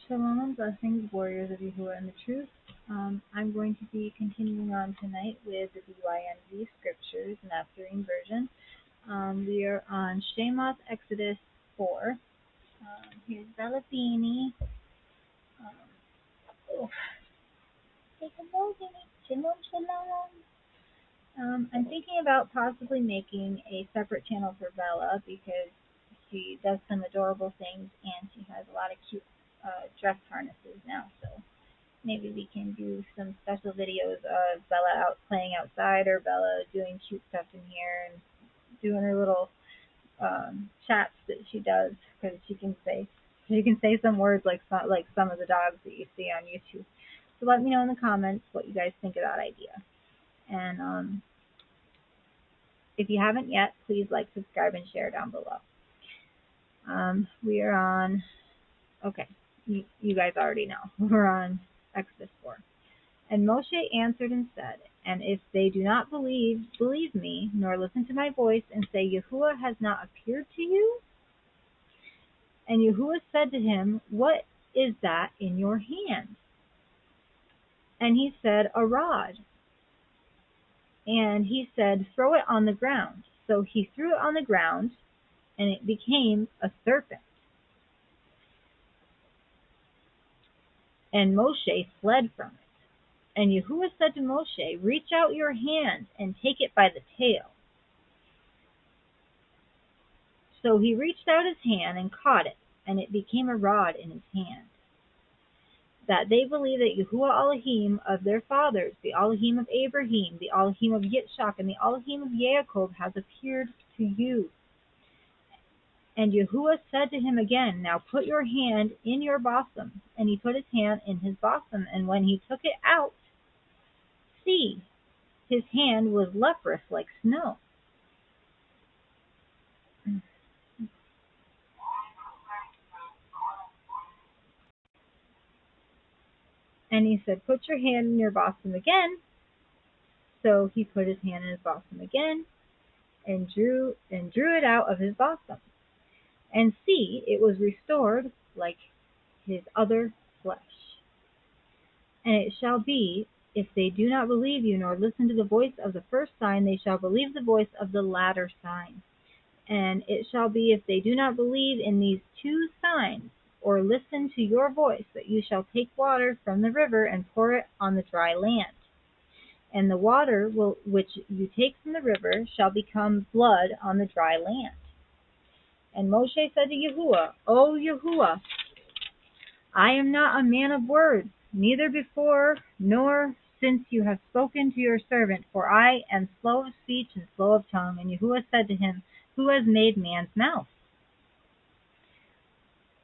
Shalom and blessings, warriors of Yahuah and the truth. I'm going to be continuing on tonight with the BYNV scriptures, Natsarim version. We are on Shemoth, Exodus 4. Here's Bella Beanie. Say hello, Beanie. Shalom, shalom. I'm thinking about possibly making a separate channel for Bella because she does some adorable things and she has a lot of cute dress harnesses now, so maybe we can do some special videos of Bella out playing outside or Bella doing cute stuff in here and doing her little chats that she does, because she can say some words like some of the dogs that you see on YouTube. So let me know in the comments what you guys think of that idea. And if you haven't yet, please like, subscribe, and share down below. We are on, okay, you guys already know. We're on Exodus 4. And Moshe answered and said, and if they do not believe me, nor listen to my voice, and say, Yahuah has not appeared to you? And Yahuah said to him, what is that in your hand? And he said, a rod. And he said, throw it on the ground. So he threw it on the ground, and it became a serpent. And Moshe fled from it. And Yahuah said to Moshe, reach out your hand and take it by the tail. So he reached out his hand and caught it, and it became a rod in his hand. That they believe that Yahuah Elohim of their fathers, the Elohim of Abraham, the Elohim of Yitzchak, and the Elohim of Yaakov has appeared to you. And Yahuah said to him again, now put your hand in your bosom. And he put his hand in his bosom, and when he took it out, see, his hand was leprous like snow. And he said, put your hand in your bosom again. So he put his hand in his bosom again, and drew it out of his bosom. And see, it was restored like his other flesh. And it shall be, if they do not believe you, nor listen to the voice of the first sign, they shall believe the voice of the latter sign. And it shall be, if they do not believe in these two signs, or listen to your voice, that you shall take water from the river and pour it on the dry land. And the water which you take from the river shall become blood on the dry land. And Moshe said to Yahuah, O Yahuah, I am not a man of words, neither before nor since you have spoken to your servant, for I am slow of speech and slow of tongue. And Yahuah said to him, who has made man's mouth?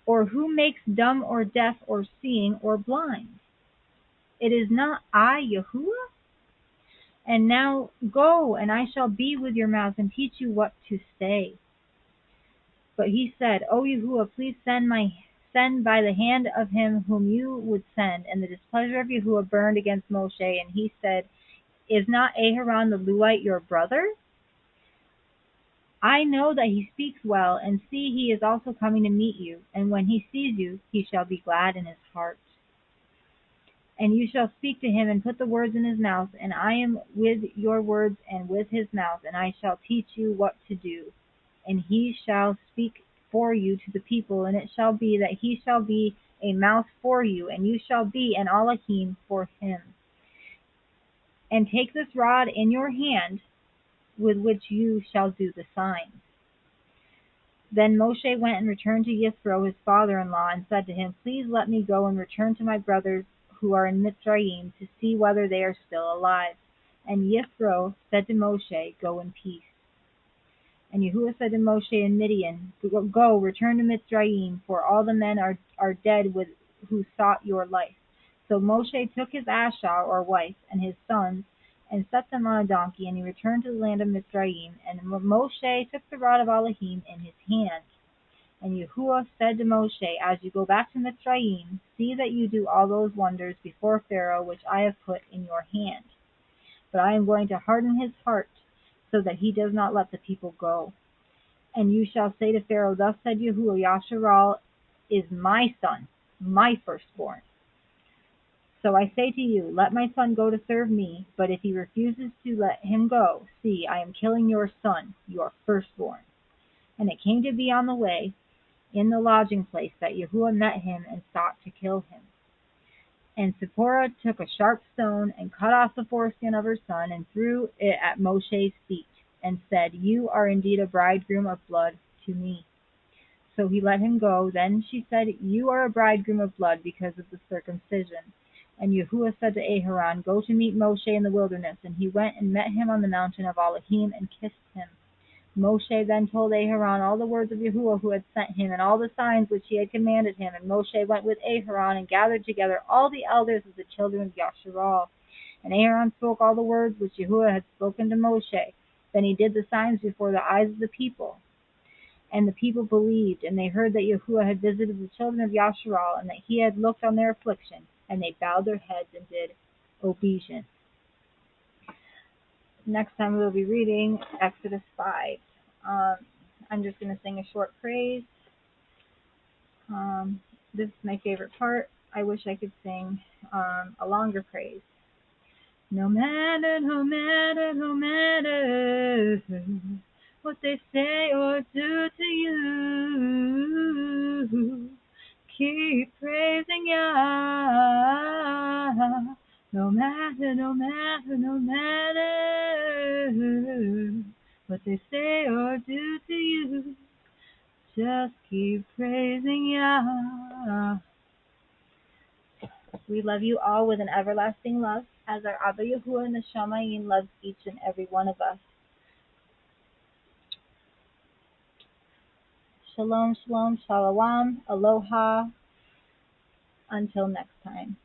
Or who makes dumb or deaf or seeing or blind? It is not I, Yahuah? And now go, and I shall be with your mouth and teach you what to say. But he said, O Yahuah, please send by the hand of him whom you would send. And the displeasure of Yahuah burned against Moshe, and he said, is not Aharon the Luite your brother? I know that he speaks well, and see, he is also coming to meet you. And when he sees you, he shall be glad in his heart. And you shall speak to him and put the words in his mouth, and I am with your words and with his mouth, and I shall teach you what to do. And he shall speak for you to the people, and it shall be that he shall be a mouth for you, and you shall be an Elohim for him. And take this rod in your hand, with which you shall do the signs. Then Moshe went and returned to Yithro, his father-in-law, and said to him, please let me go and return to my brothers who are in Mitzrayim, to see whether they are still alive. And Yithro said to Moshe, go in peace. And Yahuah said to Moshe in Midian, go, return to Mitzrayim, for all the men are dead who sought your life. So Moshe took his Ashah, or wife, and his sons, and set them on a donkey, and he returned to the land of Mitzrayim. And Moshe took the rod of Elohim in his hand. And Yahuah said to Moshe, as you go back to Mitzrayim, see that you do all those wonders before Pharaoh which I have put in your hand. But I am going to harden his heart, so that he does not let the people go. And you shall say to Pharaoh, thus said Yahuah, Yasharal is my son. my firstborn. So I say to you, let my son go to serve me, but if he refuses to let him go, see, I am killing your son, your firstborn. And it came to be on the way, in the lodging place, that Yahuah met him and sought to kill him. And Zipporah took a sharp stone and cut off the foreskin of her son and threw it at Moshe's feet, and said, You are indeed a bridegroom of blood to me. So he let him go. Then she said, You are a bridegroom of blood because of the circumcision. And Yahuah said to Aharon, Go to meet Moshe in the wilderness. And he went and met him on the mountain of Elohim and kissed him. Moshe then told Aharon all the words of Yahuah who had sent him, and all the signs which he had commanded him. And Moshe went with Aharon and gathered together all the elders of the children of Yasharal. And Aharon spoke all the words which Yahuah had spoken to Moshe. Then he did the signs before the eyes of the people. And the people believed, and they heard that Yahuah had visited the children of Yasharal, and that he had looked on their affliction, and they bowed their heads and did obeisance. Next time we'll be reading Exodus 5. I'm just going to sing a short praise. This is my favorite part. I wish I could sing a longer praise. No matter, no matter, no matter what they say or do to you, keep praising Yah. No matter, no matter, no matter what they say or do to you, just keep praising Yah. We love you all with an everlasting love, as our Abba Yahuah and the Shamayim loves each and every one of us. Shalom, shalom, shalom, aloha. Until next time.